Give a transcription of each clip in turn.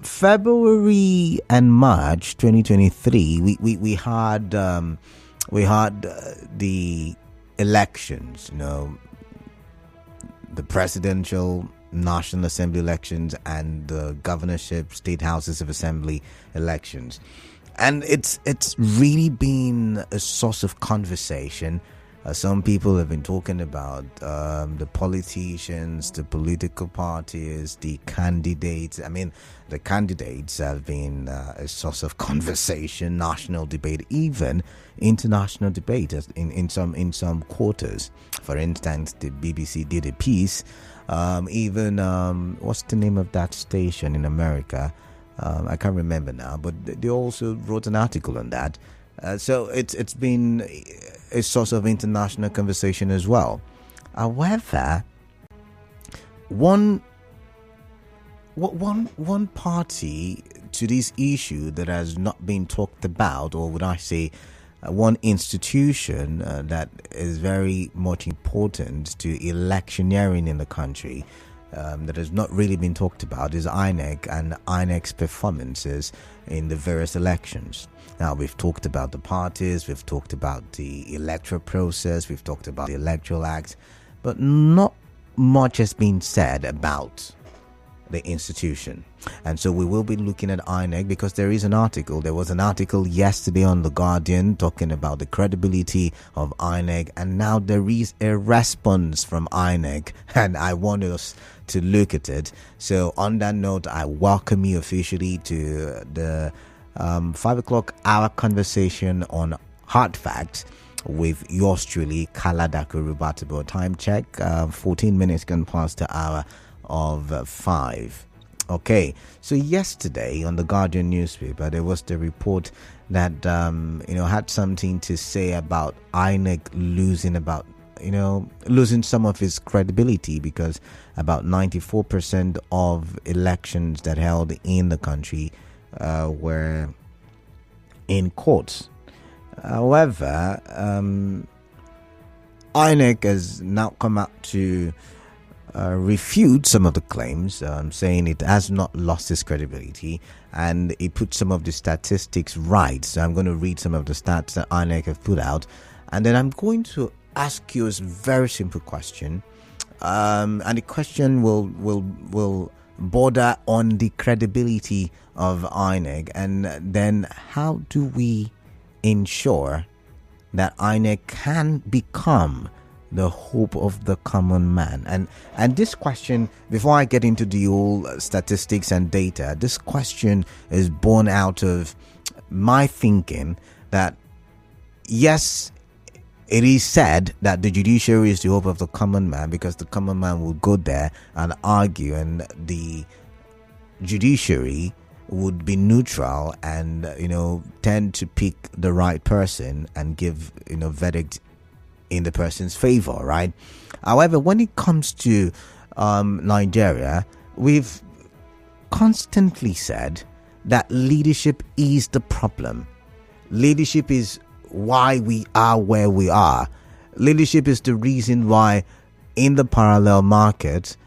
February and March 2023, we had the elections, the presidential, National Assembly elections, and the governorship, state houses of assembly elections. And it's really been a source of conversation. Some people have been talking about the politicians, the political parties, the candidates. I mean, the candidates have been a source of conversation, national debate, even international debate in some quarters. For instance, the BBC did a piece. Even what's the name of that station in America? I can't remember now, but they also wrote an article on that. So it's been a source of international conversation as well. However, one party to this issue that has not been talked about, or would I say one institution that is very much important to electioneering in the country, that has not really been talked about, is INEC and INEC's performances in the various elections. Now, we've talked about the parties, we've talked about the electoral process, we've talked about the Electoral Act, but not much has been said about the institution. And so we will be looking at INEC because there was an article yesterday on The Guardian talking about the credibility of INEC, and now there is a response from INEC, and I want us to look at it. So on that note, I welcome you officially to the 5 o'clock hour conversation on Hard Facts with yours truly, Kaladako Rubatabo. Time check, 14 minutes gone past the hour of 5. Okay, so yesterday on the Guardian newspaper, there was the report that had something to say about INEC losing some of its credibility, because about 94% of elections that held in the country were in courts. However, INEC has now come out to refute some of the claims, saying it has not lost its credibility, and it put some of the statistics right. So I'm going to read some of the stats that INEC have put out, and then I'm going to ask you a very simple question, and the question will border on the credibility of INEC, and then how do we ensure that INEC can become the hope of the common man? And this question, before I get into the whole statistics and data, this question is born out of my thinking that, yes, it is said that the judiciary is the hope of the common man, because the common man will go there and argue, and the judiciary would be neutral and tend to pick the right person and give verdict in the person's favor, right? However, when it comes to Nigeria, we've constantly said that leadership is the problem. Leadership is why we are where we are. Leadership is the reason why in the parallel market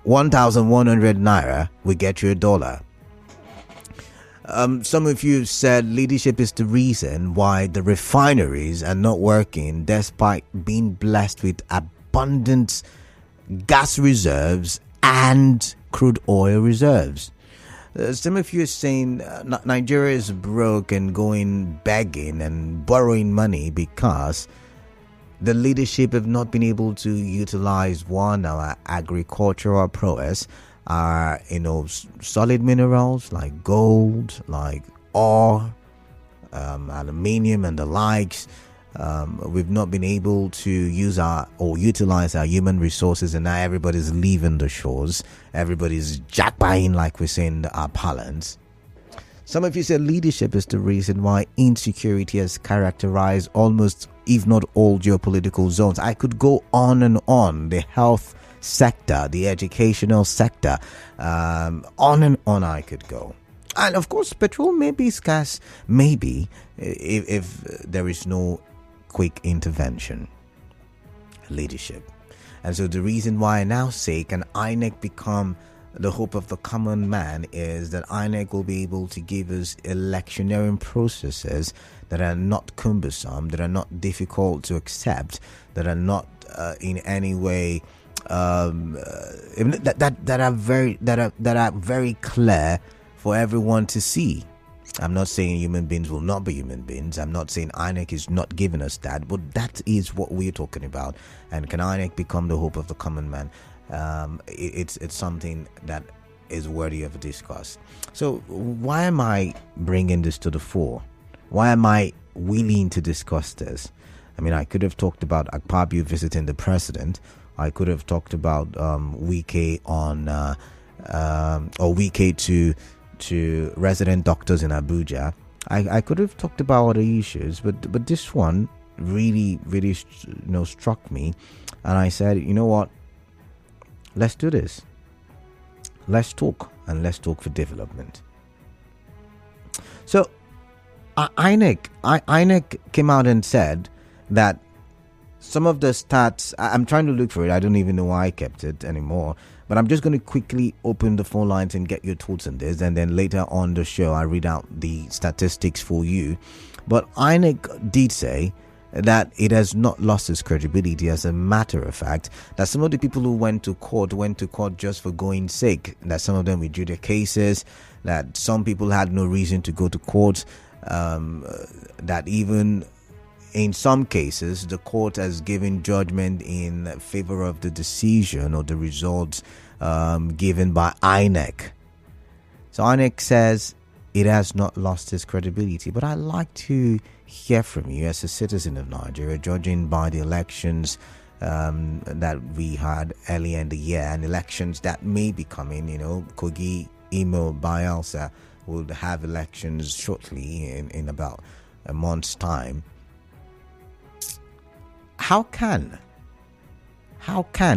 1,100 naira will get you $1. Some of you said leadership is the reason why the refineries are not working despite being blessed with abundant gas reserves and crude oil reserves. Some of you are saying Nigeria is broke and going begging and borrowing money because the leadership have not been able to utilize our agricultural prowess, our solid minerals like gold, like ore, aluminium and the likes. We've not been able to utilize our human resources, and now everybody's leaving the shores. Everybody's jackpying, like we say in our parlance. Some of you said leadership is the reason why insecurity has characterized almost, if not all, geopolitical zones. I could go on and on. The health sector, the educational sector, on and on I could go. And of course, petrol may be scarce, maybe, if there is no quick intervention. Leadership. And so the reason why I now say, can INEC become the hope of the common man is that INEC will be able to give us electioneering processes that are not cumbersome, that are not difficult to accept, that are not in any way that are very clear for everyone to see. I'm not saying human beings will not be human beings. I'm not saying INEC is not giving us that, but that is what we're talking about. And can INEC become the hope of the common man? It's something that is worthy of discuss. So why am I bringing this to the fore? Why am I willing to discuss this? I mean, I could have talked about Akpabio visiting the president. I could have talked about Wike on or Wike to resident doctors in Abuja. I could have talked about other issues, but this one really struck me, and I said, you know what? Let's do this. Let's talk, and let's talk for development. So, INEC came out and said that some of the stats, I'm trying to look for it. I don't even know why I kept it anymore. But I'm just going to quickly open the phone lines and get your thoughts on this. And then later on the show, I read out the statistics for you. But INEC did say that it has not lost its credibility. As a matter of fact, that some of the people who went to court just for going sake. That some of them withdrew their cases. That some people had no reason to go to court. That even in some cases, the court has given judgment in favor of the decision or the results given by INEC. So INEC says it has not lost its credibility. But I'd like to hear from you as a citizen of Nigeria, judging by the elections that we had earlier in the year and elections that may be coming. Kogi, Imo, Bayelsa will have elections shortly in about a month's time. How can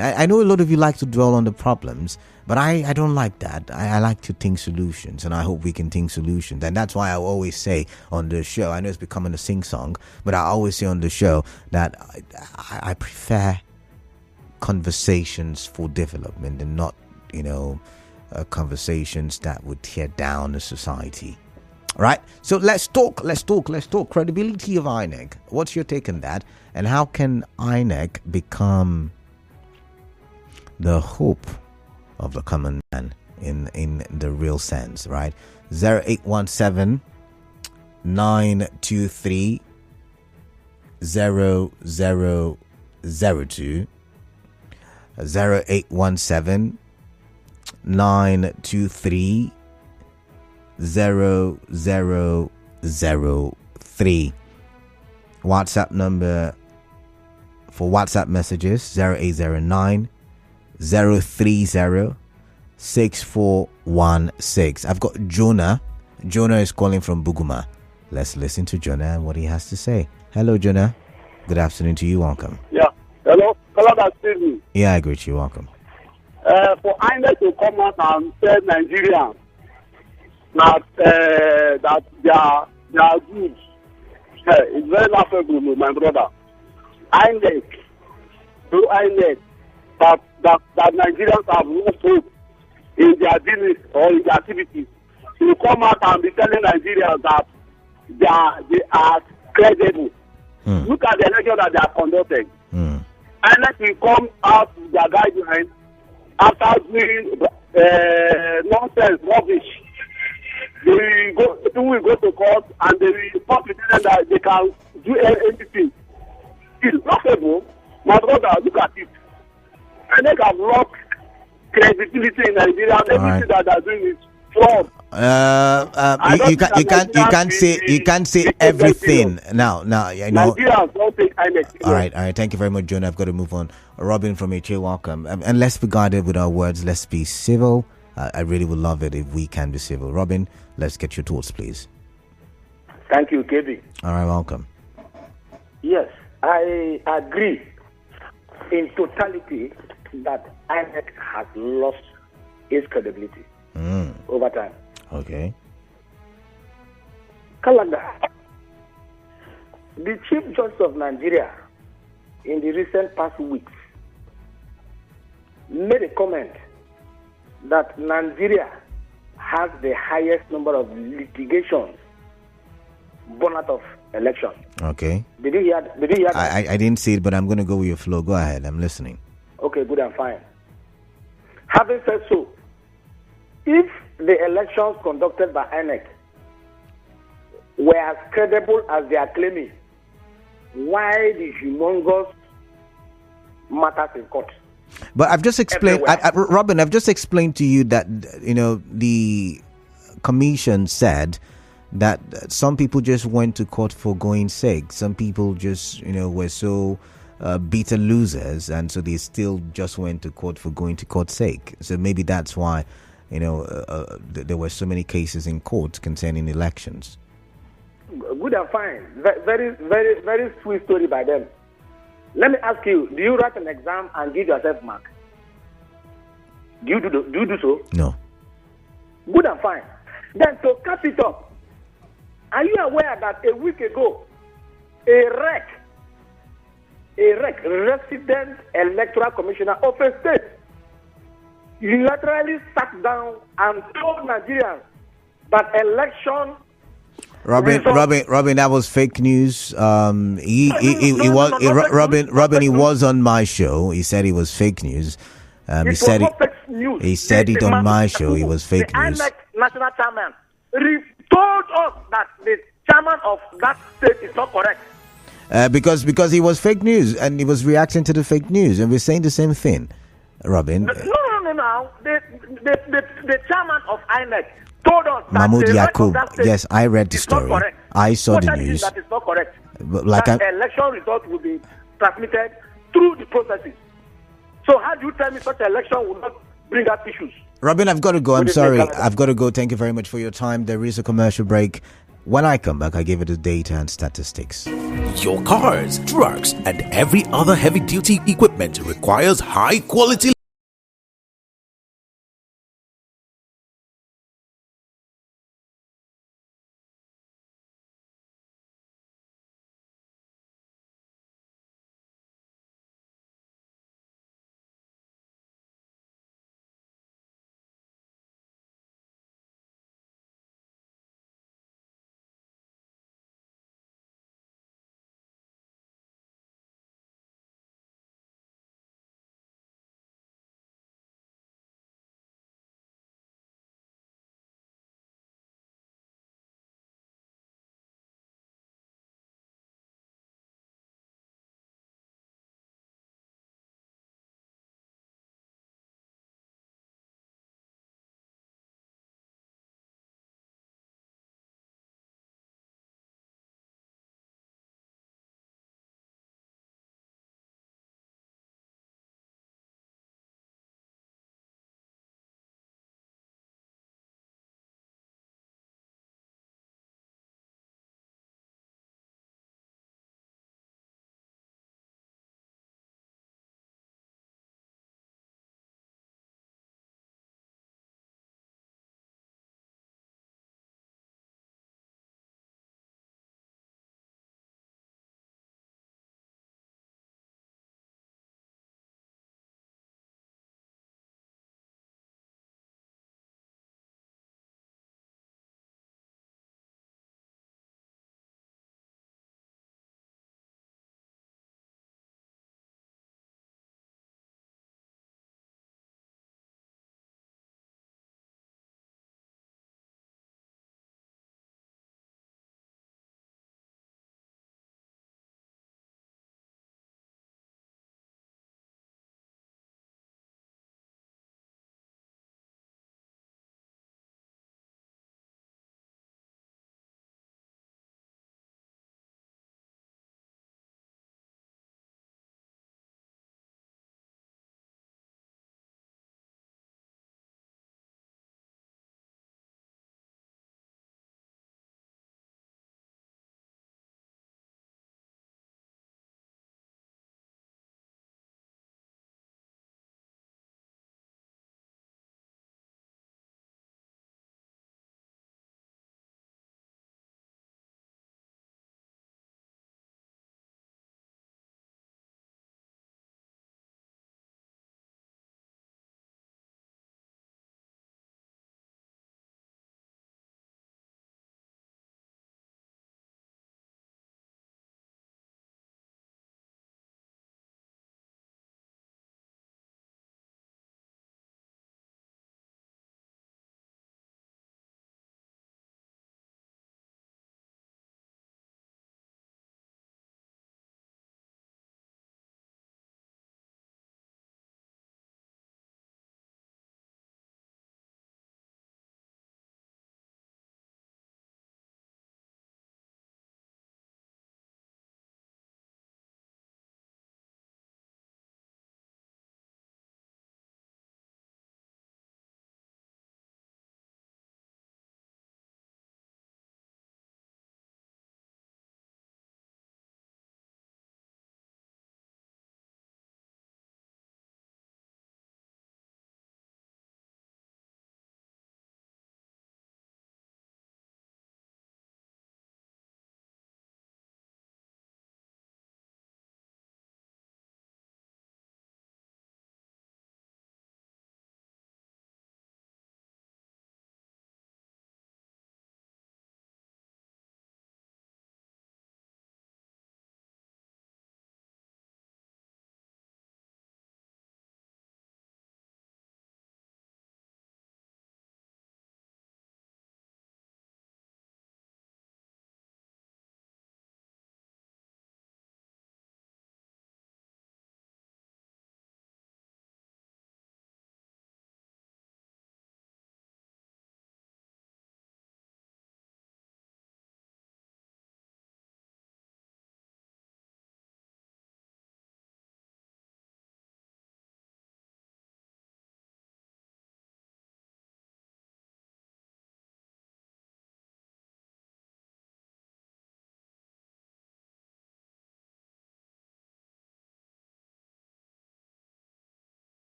I know a lot of you like to dwell on the problems, but I don't like that. I like to think solutions, and I hope we can think solutions. And that's why I always say on the show, I know it's becoming a sing-song, but I always say on the show that I prefer conversations for development and not conversations that would tear down the society. Right, so let's talk credibility of INEC. What's your take on that, and how can INEC become the hope of the common man in the real sense? Right, 0817 923 0002 0817 923 0003. WhatsApp number for WhatsApp messages 0809 030 6416. I've got Jonah. Jonah is calling from Buguma. Let's listen to Jonah and what he has to say. Hello, Jonah. Good afternoon to you. Welcome. Yeah. Hello, that's Stephen. Yeah, I greet you. Welcome. For INEC to come out and tell Nigerians that they are good. It's very laughable, my brother. INEC that Nigerians have no hope in their business or in their activities. To come out and be telling Nigerians that they are credible. Look at the election that they are conducting. INEC will come out with their guidelines after doing nonsense, rubbish. They will go to court and they will pretend that they can do anything. It's laughable. My brother, look at it. And they have lost credibility in Nigeria, and everything that they're doing is fraud. You can't say everything now. Nigerians don't take INEC. All right. Thank you very much, Jonah. I've got to move on. Robin from HA, welcome. And let's be guided with our words. Let's be civil. I really would love it if we can be civil. Robin, let's get your thoughts, please. Thank you, KB. All right, welcome. Yes, I agree in totality that INEC has lost its credibility over time. Okay. Kalanda, the Chief Justice of Nigeria in the recent past weeks made a comment that Nigeria has the highest number of litigations born out of election. Okay. Did you hear that? I didn't see it, but I'm going to go with your flow. Go ahead. I'm listening. Okay, good and fine. Having said so, if the elections conducted by INEC were as credible as they are claiming, why the humongous matters in court? But I've just explained, Robin, I've just explained to you that, the commission said that some people just went to court for going sake. Some people just, were so bitter losers, and so they still just went to court for going to court sake. So maybe that's why, there were so many cases in court concerning elections. Good and fine. Very, very, very sweet story by them. Let me ask you, do you write an exam and give yourself mark? Do you do so? No. Good and fine. Then to cap it up, are you aware that a week ago, a resident electoral commissioner of a state, unilaterally sat down and told Nigerians that election... Robin, that was fake news. He was on my show. He said it was fake news. He said it on my show. It was fake news. The INEC national chairman told us that the chairman of that state is not correct. Because he was fake news and he was reacting to the fake news, and we're saying the same thing, Robin. No. The chairman of INEC told us that Mahmoud the Yakub. Yes, I read the story. I saw the news. That is not correct. But that election result will be transmitted through the processes. So how do you tell me such an election will not bring up issues? Robin, I've got to go. I'm sorry. I've got to go. Thank you very much for your time. There is a commercial break. When I come back, I give you the data and statistics. Your cars, trucks, and every other heavy-duty equipment requires high-quality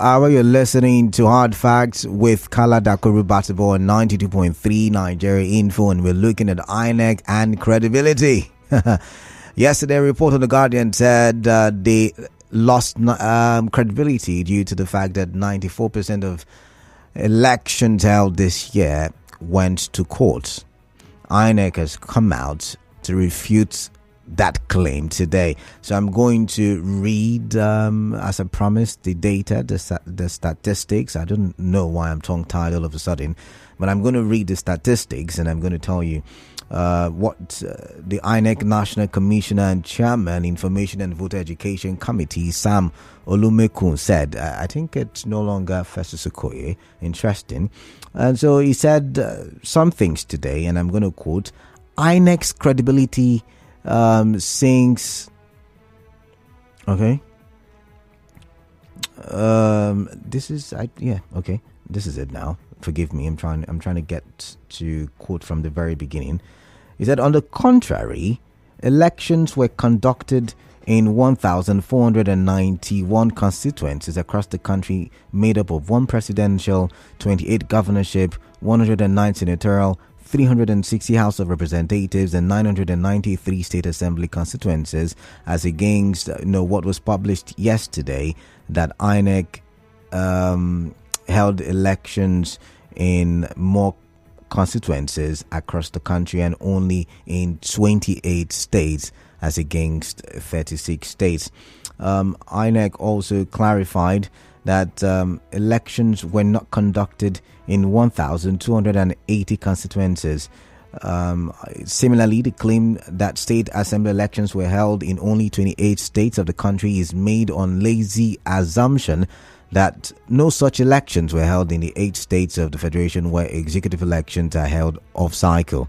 hour. You're listening to Hard Facts with Kala Dakoru Batibo on 92.3 Nigeria Info, and we're looking at INEC and credibility. Yesterday, a report on The Guardian said they lost credibility due to the fact that 94% of elections held this year went to court. INEC has come out to refute that claim today. So I'm going to read, as I promised, the data, the statistics. I don't know why I'm tongue-tied all of a sudden, but I'm going to read the statistics and I'm going to tell you what the INEC National Commissioner and Chairman, Information and Voter Education Committee, Sam Olumekun, said. I think it's no longer Festus Okoye. Interesting. And so he said some things today, and I'm going to quote, INEC's credibility sinks. Okay. This is okay. This is it now. Forgive me. I'm trying to get to quote from the very beginning. He said, on the contrary, elections were conducted in 1,491 constituencies across the country, made up of 1 presidential, 28 governorship, 109 senatorial, 360 House of Representatives, and 993 State Assembly constituencies, as against what was published yesterday, that INEC held elections in more constituencies across the country and only in 28 states as against 36 states. INEC also clarified that elections were not conducted in 1,280 constituencies. Similarly, the claim that state assembly elections were held in only 28 states of the country is made on lazy assumption that no such elections were held in the 8 states of the Federation where executive elections are held off-cycle.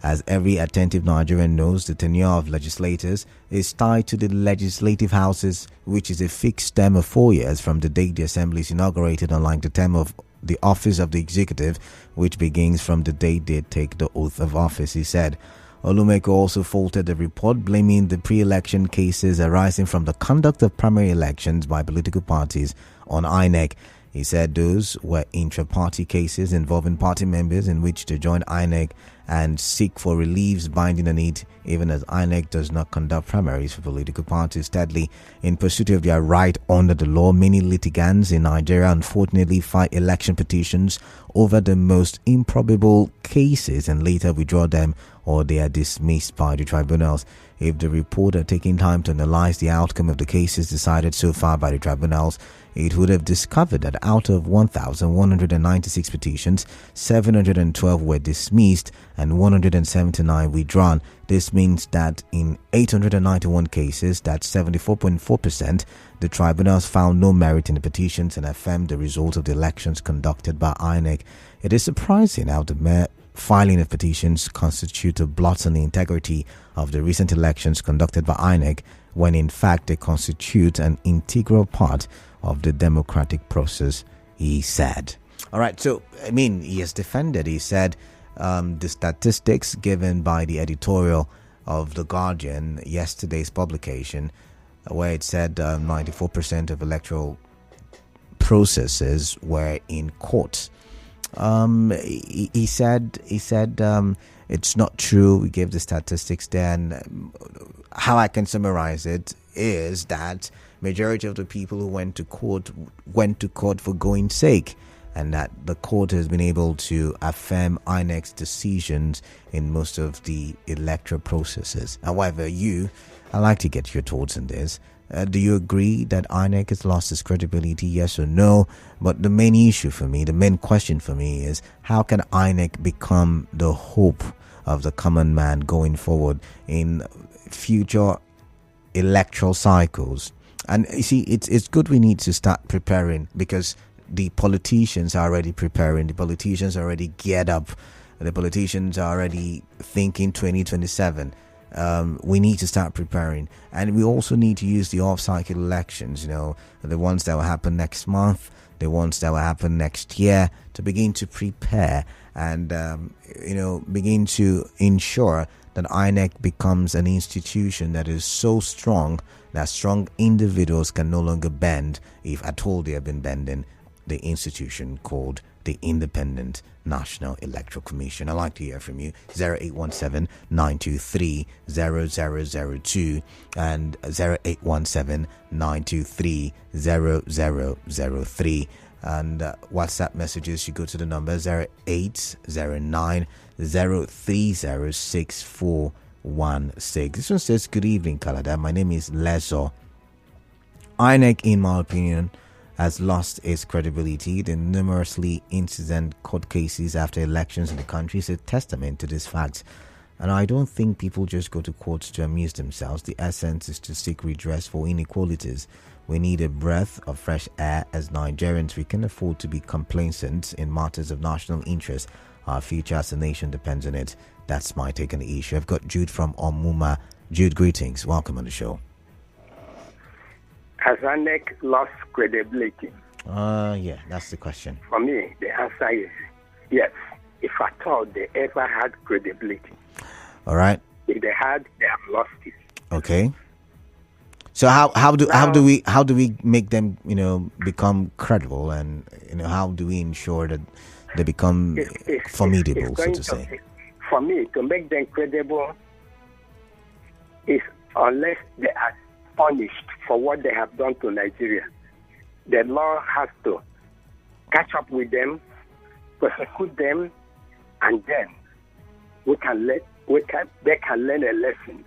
As every attentive Nigerian knows, the tenure of legislators is tied to the legislative houses, which is a fixed term of 4 years from the date the assembly is inaugurated, unlike the term of the office of the executive, which begins from the date they take the oath of office, he said. Olumeko also faulted the report, blaming the pre-election cases arising from the conduct of primary elections by political parties on INEC. He said those were intra-party cases involving party members in which they joined INEC and seek for reliefs binding on it, even as INEC does not conduct primaries for political parties. Thirdly, in pursuit of their right under the law, many litigants in Nigeria unfortunately fight election petitions over the most improbable cases and later withdraw them, or they are dismissed by the tribunals. If the report had taken time to analyze the outcome of the cases decided so far by the tribunals, it would have discovered that out of 1,196 petitions, 712 were dismissed and 179 withdrawn. This means that in 891 cases, that's 74.4%, the tribunals found no merit in the petitions and affirmed the result of the elections conducted by INEC. It is surprising how the mere filing of petitions constitute a blot on the integrity of the recent elections conducted by INEC, when in fact they constitute an integral part of the democratic process, he said. All right, so, he has defended, he said, the statistics given by the editorial of The Guardian, yesterday's publication, where it said 94% of electoral processes were in court. He said it's not true. We gave the statistics there, and how I can summarize it is that majority of the people who went to court for going sake, and that the court has been able to affirm INEC's decisions in most of the electoral processes. However, I'd like to get your thoughts on this. Do you agree that INEC has lost its credibility, yes or no? But the main issue for me, the main question for me is, how can INEC become the hope of the common man going forward in future electoral cycles? And you see, it's good we need to start preparing, because the politicians are already preparing. The politicians are already geared up. The politicians are already thinking 2027. we need to start preparing, and we also need to use the off-cycle elections, the ones that will happen next month, the ones that will happen next year, to begin to prepare and begin to ensure that INEC becomes an institution that is so strong that strong individuals can no longer bend, if at all they have been bending, the institution called the Independent National Electoral Commission. I'd like to hear from you. 0817-923-0002 and 0817-923-0003. And WhatsApp messages, you go to the number 0809-030-6416. This one says, good evening, Kalada. My name is Lezo. INEC, in my opinion, has lost its credibility. The numerously incident court cases after elections in the country is a testament to this fact. And I don't think people just go to courts to amuse themselves. The essence is to seek redress for inequalities. We need a breath of fresh air. As Nigerians, we can afford to be complacent in matters of national interest. Our future as a nation depends on it. That's my take on the issue. I've got Jude from Omuma. Jude, greetings. Welcome on the show. Has INEC lost credibility? Yeah, that's the question. For me, the answer is yes. If at all they ever had credibility. All right. If they had, they have lost it. Okay. So how do we make them become credible, and how do we ensure that they become formidable, so to say? For me, to make them credible is unless they are punished for what they have done to Nigeria. The law has to catch up with them, prosecute them, and then they can learn a lesson.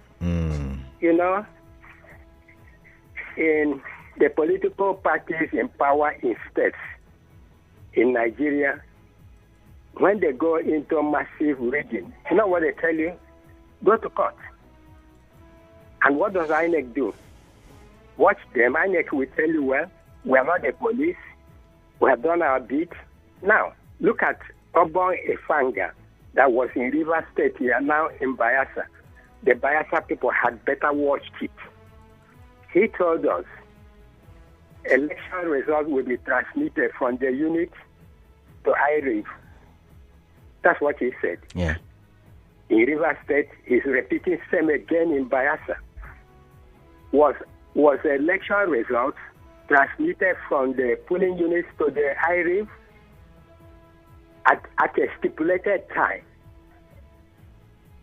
In the political parties in power in states in Nigeria, when they go into massive rigging, you know what they tell you? Go to court. And what does INEC do? Watch them. INEC will tell you, well, we are not the police. We have done our bit. Now, look at Obon Efanga that was in Rivers State here, now in Bayelsa. The Bayelsa people had better watched it. He told us election results will be transmitted from the unit to IRIV. That's what he said. Yeah. In Rivers State, he's repeating same again in Bayelsa. Was the election results transmitted from the polling units to the IRIV at a stipulated time?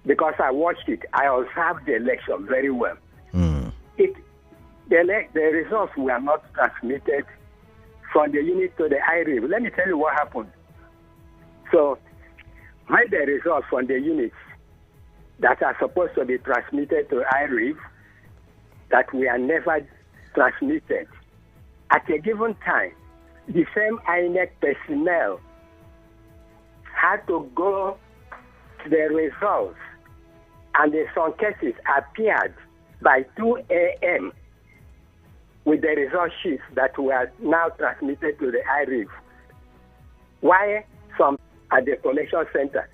Because I watched it, I observed the election very well. The results were not transmitted from the unit to the IRIV. Let me tell you what happened. So, when the results from the units that are supposed to be transmitted to IRIV, that were never transmitted, at a given time, the same INEC personnel had to go to the results, and in some cases appeared by 2 a.m. with the result sheets that were now transmitted to the IRIV. Why some at the collection center,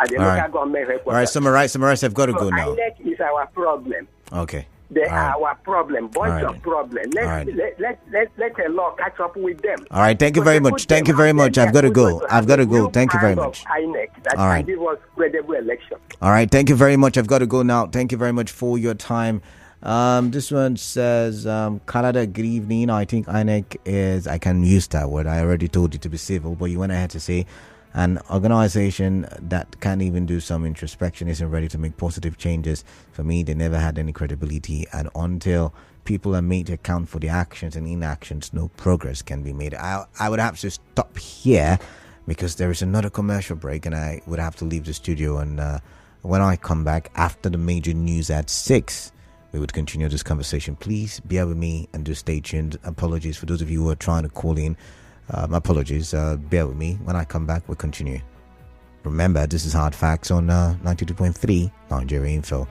at the local government headquarters? All right, summarize. I've got to go now. INEC is our problem. Okay. They are our problem, bunch of problems. Let the law catch up with them. All right, thank you very much. Thank you very much. I've got to go. Thank you very much. INEC that can give us credible election. All right, thank you very much. I've got to go now. Thank you very much for your time. This one says, Canada, good evening. I think INEC is, I can use that word. I already told you to be civil, but you went ahead to say an organization that can't even do some introspection, isn't ready to make positive changes. For me, they never had any credibility, and until people are made to account for their actions and inactions, no progress can be made. I would have to stop here because there is another commercial break and I would have to leave the studio, and when I come back after the major news at 6, we would continue this conversation. Please bear with me and do stay tuned. Apologies for those of you who are trying to call in. Apologies, bear with me. When I come back, we'll continue. Remember, this is Hard Facts on 92.3 Nigerian Info.